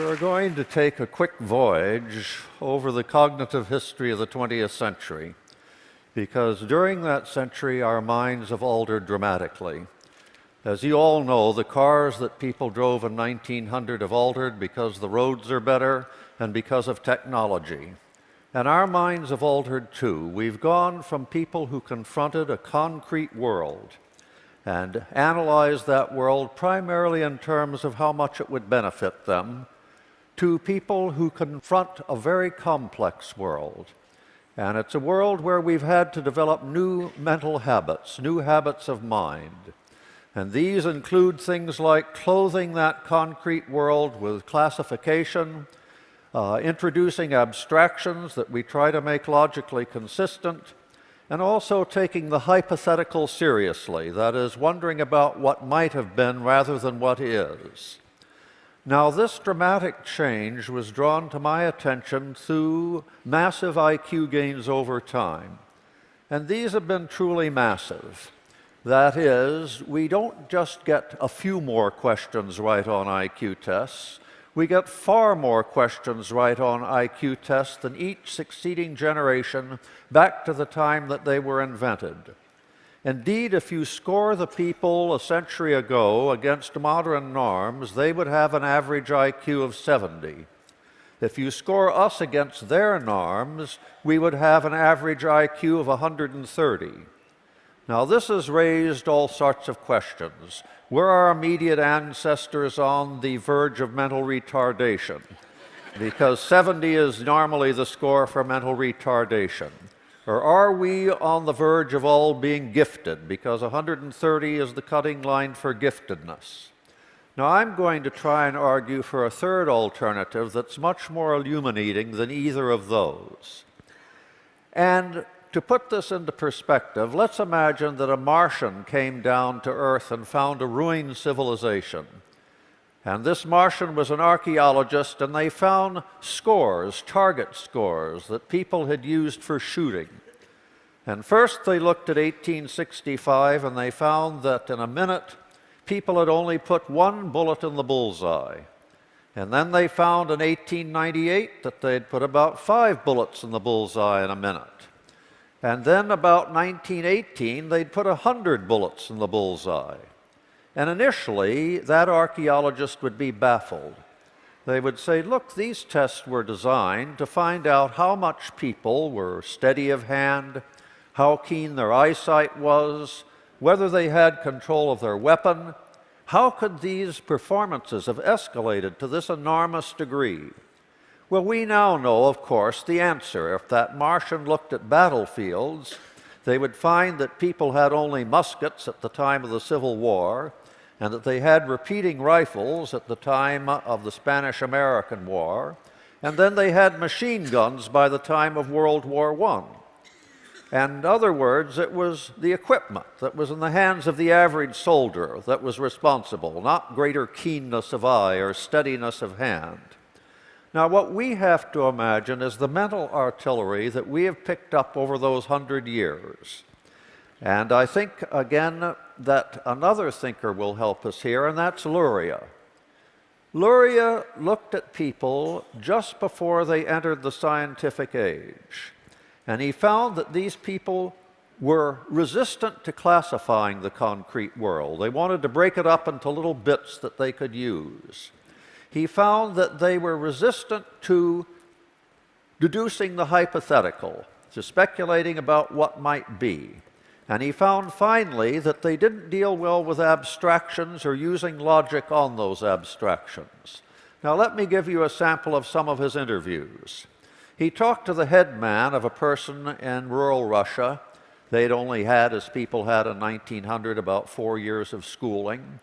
We're going to take a quick voyage over the cognitive history of the 20th century, because during that century our minds have altered dramatically. As you all know, the cars that people drove in 1900 have altered because the roads are better and because of technology. And our minds have altered too. We've gone from people who confronted a concrete world and analyzed that world primarily in terms of how much it would benefit them, to people who confront a very complex world. And it's a world where we've had to develop new mental habits, new habits of mind. And these include things like clothing that concrete world with classification, introducing abstractions that we try to make logically consistent, and also taking the hypothetical seriously, that is, wondering about what might have been rather than what is. Now, this dramatic change was drawn to my attention through massive IQ gains over time. And these have been truly massive. That is, we don't just get a few more questions right on IQ tests. We get far more questions right on IQ tests than each succeeding generation back to the time that they were invented. Indeed, if you score the people a century ago against modern norms, they would have an average IQ of 70. If you score us against their norms, we would have an average IQ of 130. Now, this has raised all sorts of questions. Were our immediate ancestors on the verge of mental retardation? Because 70 is normally the score for mental retardation. Or are we on the verge of all being gifted? Because 130 is the cutting line for giftedness. Now, I'm going to try and argue for a third alternative that's much more illuminating than either of those. And to put this into perspective, let's imagine that a Martian came down to Earth and found a ruined civilization. And this Martian was an archaeologist, and they found scores, target scores, that people had used for shooting. And first they looked at 1865, and they found that in a minute, people had only put one bullet in the bullseye. And then they found in 1898 that they'd put about 5 bullets in the bullseye in a minute. And then about 1918, they'd put 100 bullets in the bullseye. And initially, that archaeologist would be baffled. They would say, look, these tests were designed to find out how much people were steady of hand, how keen their eyesight was, whether they had control of their weapon. How could these performances have escalated to this enormous degree? Well, we now know, of course, the answer. If that Martian looked at battlefields, they would find that people had only muskets at the time of the Civil War, and that they had repeating rifles at the time of the Spanish-American War, and then they had machine guns by the time of World War I. And in other words, it was the equipment that was in the hands of the average soldier that was responsible, not greater keenness of eye or steadiness of hand. Now, what we have to imagine is the mental artillery that we have picked up over those 100 years. And I think, again, that another thinker will help us here, and that's Luria. Luria looked at people just before they entered the scientific age, and he found that these people were resistant to classifying the concrete world. They wanted to break it up into little bits that they could use. He found that they were resistant to deducing the hypothetical, to speculating about what might be. And he found finally that they didn't deal well with abstractions or using logic on those abstractions. Now, let me give you a sample of some of his interviews. He talked to the head man of a person in rural Russia. They'd only had, as people had in 1900, about 4 years of schooling.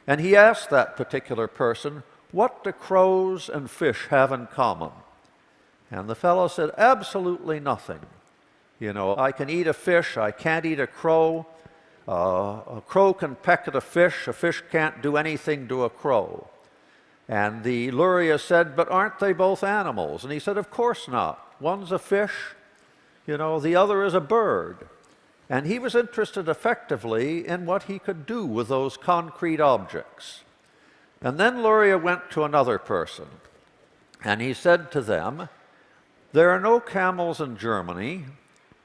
And he asked that particular person, what do crows and fish have in common? And the fellow said, absolutely nothing. You know, I can eat a fish, I can't eat a crow. A crow can peck at a fish can't do anything to a crow. And the Luria said, but aren't they both animals? And he said, of course not. One's a fish, you know, the other is a bird. And he was interested effectively in what he could do with those concrete objects. And then Luria went to another person, And he said to them, "There are no camels in Germany.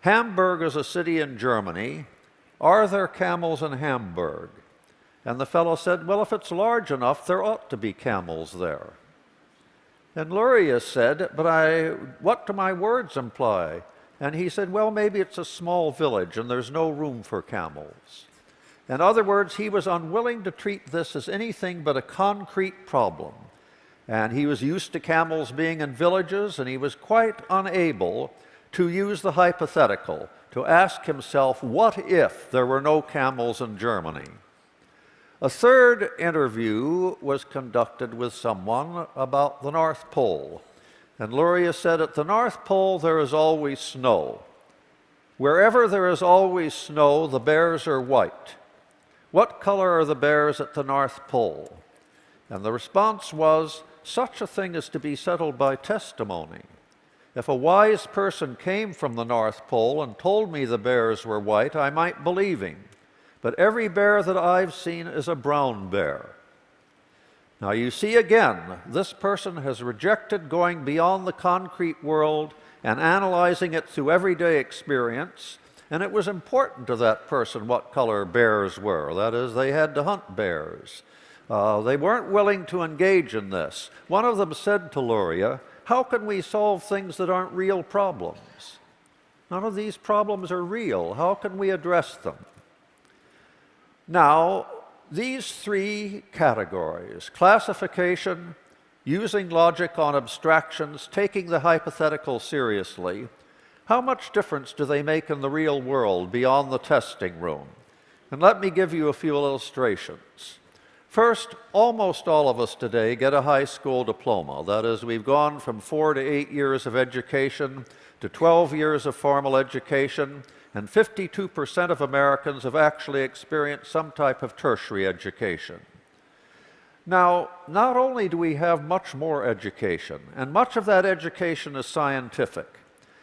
Hamburg is a city in Germany. Are there camels in Hamburg?" And the fellow said, "Well, if it's large enough, there ought to be camels there." And Luria said, "But what do my words imply?" And he said, "Well, maybe it's a small village and there's no room for camels." In other words, he was unwilling to treat this as anything but a concrete problem. And he was used to camels being in villages, and he was quite unable to use the hypothetical, to ask himself, what if there were no camels in Germany? A third interview was conducted with someone about the North Pole. And Luria said, "At the North Pole there is always snow. Wherever there is always snow, the bears are white. What color are the bears at the North Pole?" And the response was, "Such a thing is to be settled by testimony. If a wise person came from the North Pole and told me the bears were white, I might believe him. But every bear that I've seen is a brown bear." Now you see again, this person has rejected going beyond the concrete world and analyzing it through everyday experience, and it was important to that person what color bears were. That is, they had to hunt bears. They weren't willing to engage in this. One of them said to Luria, "How can we solve things that aren't real problems? None of these problems are real. How can we address them?" Now, these three categories, classification, using logic on abstractions, taking the hypothetical seriously, how much difference do they make in the real world beyond the testing room? And let me give you a few illustrations. First, almost all of us today get a high school diploma. That is, we've gone from 4 to 8 years of education to 12 years of formal education, and 52% of Americans have actually experienced some type of tertiary education. Now, not only do we have much more education, and much of that education is scientific,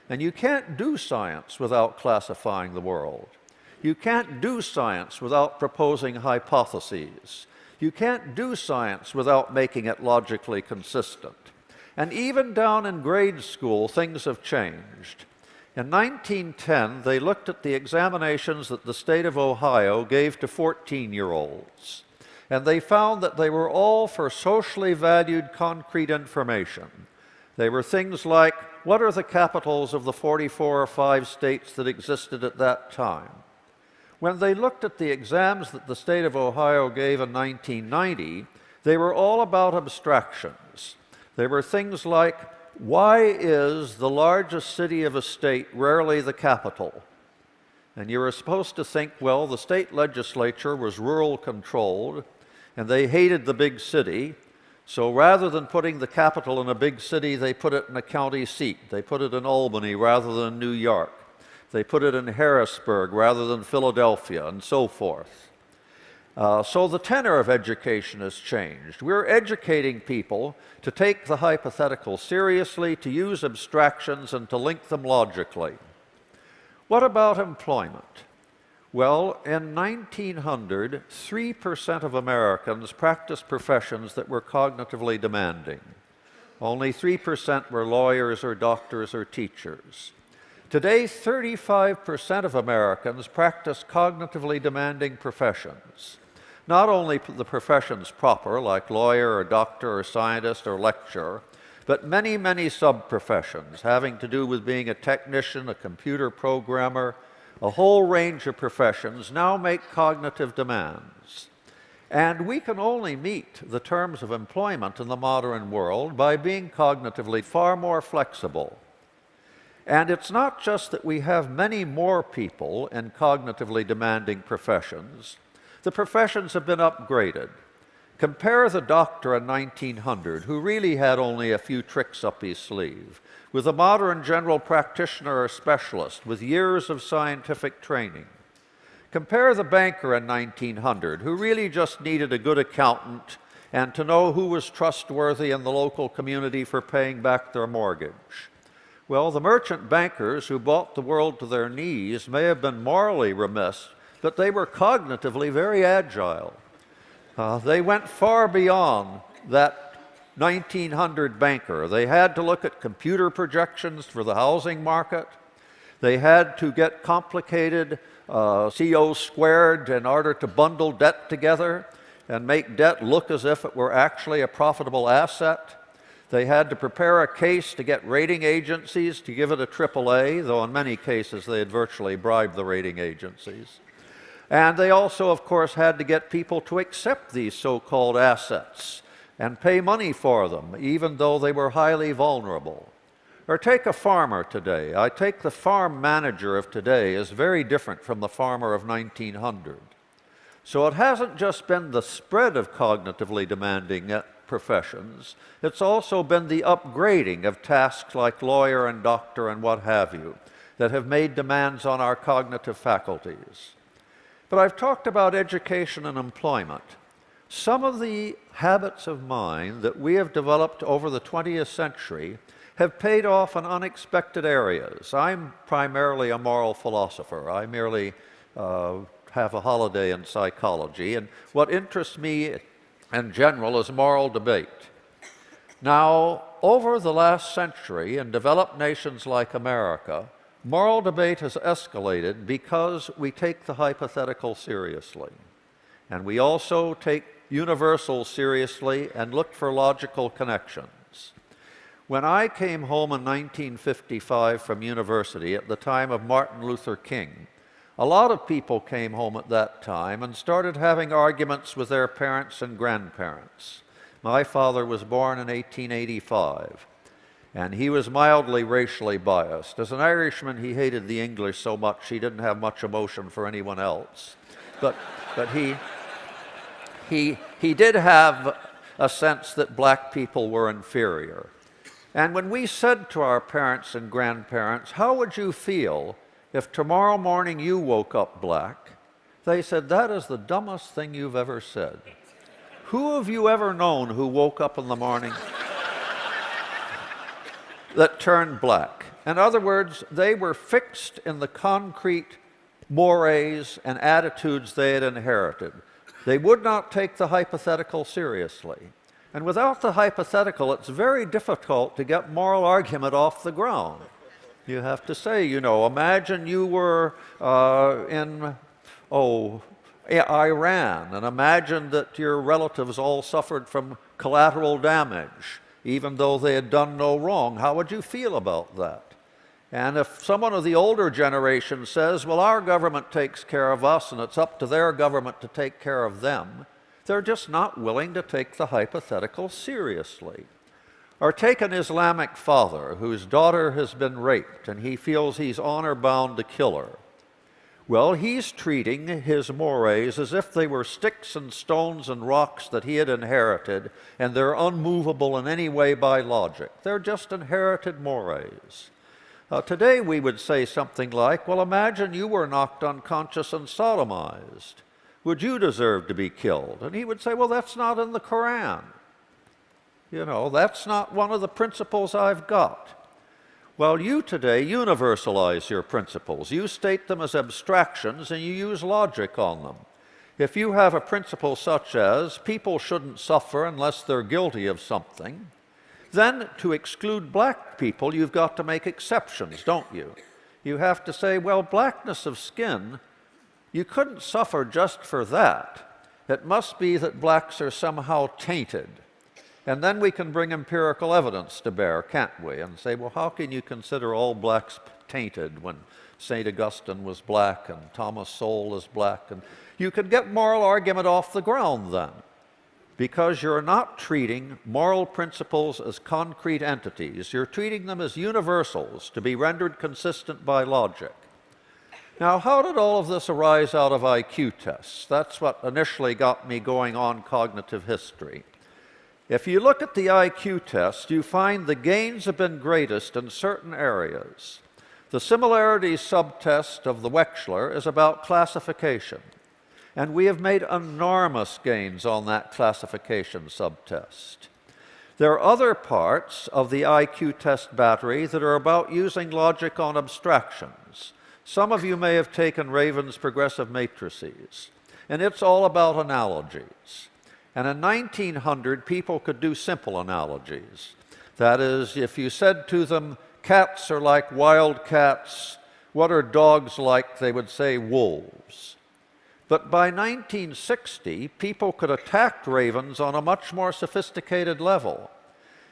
and you can't do science without classifying the world. You can't do science without proposing hypotheses. You can't do science without making it logically consistent. And even down in grade school, things have changed. In 1910, they looked at the examinations that the state of Ohio gave to 14-year-olds, and they found that they were all for socially valued concrete information. They were things like, what are the capitals of the 44 or 5 states that existed at that time? When they looked at the exams that the state of Ohio gave in 1990, they were all about abstractions. They were things like, why is the largest city of a state rarely the capital? And you were supposed to think, well, the state legislature was rural controlled, and they hated the big city, so rather than putting the capital in a big city, they put it in a county seat. They put it in Albany rather than New York. They put it in Harrisburg rather than Philadelphia, and so forth. So the tenor of education has changed. We're educating people to take the hypothetical seriously, to use abstractions, and to link them logically. What about employment? Well, in 1900, 3% of Americans practiced professions that were cognitively demanding. Only 3% were lawyers or doctors or teachers. Today, 35% of Americans practice cognitively demanding professions. Not only the professions proper, like lawyer or doctor or scientist or lecturer, but many, many sub-professions having to do with being a technician, a computer programmer, a whole range of professions now make cognitive demands. And we can only meet the terms of employment in the modern world by being cognitively far more flexible. And it's not just that we have many more people in cognitively demanding professions. The professions have been upgraded. Compare the doctor in 1900, who really had only a few tricks up his sleeve, with a modern general practitioner or specialist with years of scientific training. Compare the banker in 1900, who really just needed a good accountant and to know who was trustworthy in the local community for paying back their mortgage. Well, the merchant bankers who brought the world to their knees may have been morally remiss, but they were cognitively very agile. They went far beyond that 1900 banker. They had to look at computer projections for the housing market. They had to get complicated CO squared in order to bundle debt together and make debt look as if it were actually a profitable asset. They had to prepare a case to get rating agencies to give it a AAA, though in many cases they had virtually bribed the rating agencies. And they also, of course, had to get people to accept these so-called assets and pay money for them, even though they were highly vulnerable. Or take a farmer today. I take the farm manager of today is very different from the farmer of 1900. So it hasn't just been the spread of cognitively demanding professions, it's also been the upgrading of tasks like lawyer and doctor and what have you that have made demands on our cognitive faculties. But I've talked about education and employment. Some of the habits of mind that we have developed over the 20th century have paid off in unexpected areas. I'm primarily a moral philosopher. I merely have a holiday in psychology, and what interests me in general is moral debate. Now, over the last century in developed nations like America, moral debate has escalated because we take the hypothetical seriously. And we also take universals seriously and look for logical connections. When I came home in 1955 from university at the time of Martin Luther King, a lot of people came home at that time and started having arguments with their parents and grandparents. My father was born in 1885, and he was mildly racially biased. As an Irishman, he hated the English so much he didn't have much emotion for anyone else. But he did have a sense that black people were inferior. And when we said to our parents and grandparents, "How would you feel if tomorrow morning you woke up black?" they said, "That is the dumbest thing you've ever said." Who have you ever known who woke up in the morning that turned black? In other words, they were fixed in the concrete mores and attitudes they had inherited. They would not take the hypothetical seriously. And without the hypothetical, it's very difficult to get moral argument off the ground. You have to say, you know, imagine you were in Iran, and imagine that your relatives all suffered from collateral damage, even though they had done no wrong. How would you feel about that? And if someone of the older generation says, well, our government takes care of us, and it's up to their government to take care of them, they're just not willing to take the hypothetical seriously. Or take an Islamic father whose daughter has been raped and he feels he's honor-bound to kill her. Well, he's treating his mores as if they were sticks and stones and rocks that he had inherited, and they're unmovable in any way by logic. They're just inherited mores. Today we would say something like, well, imagine you were knocked unconscious and sodomized. Would you deserve to be killed? And he would say, well, that's not in the Quran. You know, that's not one of the principles I've got. Well, you today universalize your principles. You state them as abstractions and you use logic on them. If you have a principle such as people shouldn't suffer unless they're guilty of something, then to exclude black people, you've got to make exceptions, don't you? You have to say, well, blackness of skin, you couldn't suffer just for that. It must be that blacks are somehow tainted. And then we can bring empirical evidence to bear, can't we? And say, well, how can you consider all blacks tainted when St. Augustine was black and Thomas Sowell is black? And you could get moral argument off the ground then, because you're not treating moral principles as concrete entities. You're treating them as universals to be rendered consistent by logic. Now, how did all of this arise out of IQ tests? That's what initially got me going on cognitive history. If you look at the IQ test, you find the gains have been greatest in certain areas. The similarities subtest of the Wechsler is about classification, and we have made enormous gains on that classification subtest. There are other parts of the IQ test battery that are about using logic on abstractions. Some of you may have taken Raven's progressive matrices, and it's all about analogies. And in 1900, people could do simple analogies. That is, if you said to them, cats are like wild cats, what are dogs like? They would say wolves. But by 1960, people could attack ravens on a much more sophisticated level.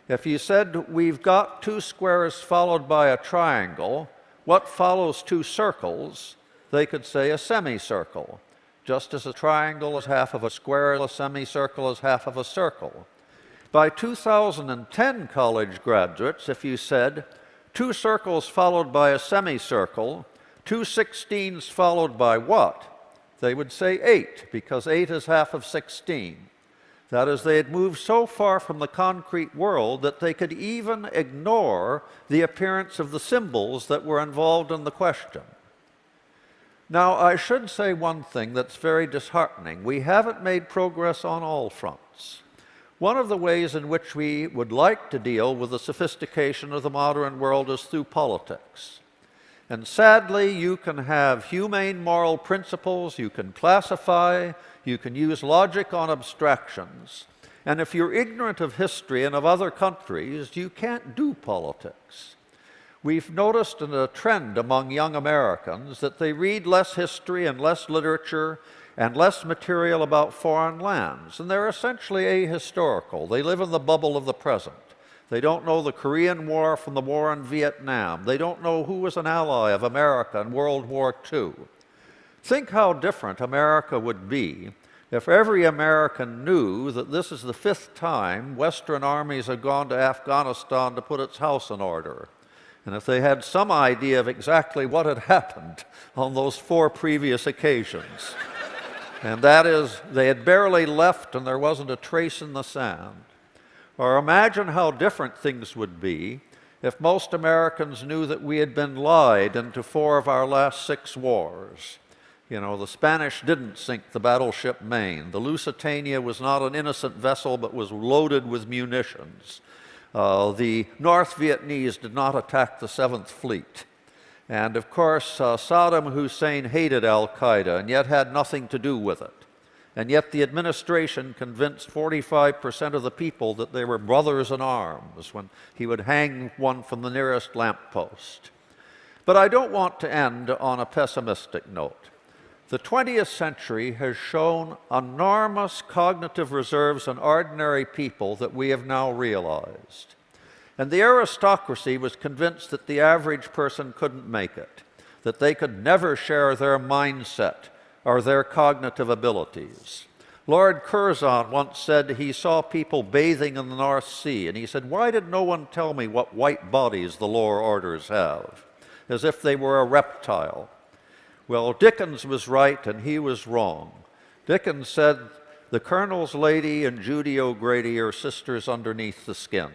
If you said, we've got two squares followed by a triangle, what follows two circles? They could say a semicircle. Just as a triangle is half of a square, a semicircle is half of a circle. By 2010, college graduates, if you said, two circles followed by a semicircle, two 16s followed by what? They would say 8, because 8 is half of 16. That is, they had moved so far from the concrete world that they could even ignore the appearance of the symbols that were involved in the question. Now, I should say one thing that's very disheartening. We haven't made progress on all fronts. One of the ways in which we would like to deal with the sophistication of the modern world is through politics. And sadly, you can have humane moral principles, you can classify, you can use logic on abstractions. And if you're ignorant of history and of other countries, you can't do politics. We've noticed a trend among young Americans that they read less history and less literature and less material about foreign lands, and they're essentially ahistorical. They live in the bubble of the present. They don't know the Korean War from the war in Vietnam. They don't know who was an ally of America in World War II. Think how different America would be if every American knew that this is the 5th time Western armies have gone to Afghanistan to put its house in order. And if they had some idea of exactly what had happened on those 4 previous occasions. And that is, they had barely left and there wasn't a trace in the sand. Or imagine how different things would be if most Americans knew that we had been lied into 4 of our last 6 wars. You know, the Spanish didn't sink the battleship Maine. The Lusitania was not an innocent vessel but was loaded with munitions. The North Vietnamese did not attack the 7th Fleet. And of course, Saddam Hussein hated al-Qaeda and yet had nothing to do with it. And yet the administration convinced 45% of the people that they were brothers in arms when he would hang one from the nearest lamppost. But I don't want to end on a pessimistic note. The 20th century has shown enormous cognitive reserves in ordinary people that we have now realized. And the aristocracy was convinced that the average person couldn't make it, that they could never share their mindset or their cognitive abilities. Lord Curzon once said he saw people bathing in the North Sea, and he said, "Why did no one tell me what white bodies the lower orders have?" As if they were a reptile. Well, Dickens was right and he was wrong. Dickens said, "The Colonel's lady and Judy O'Grady are sisters underneath the skin."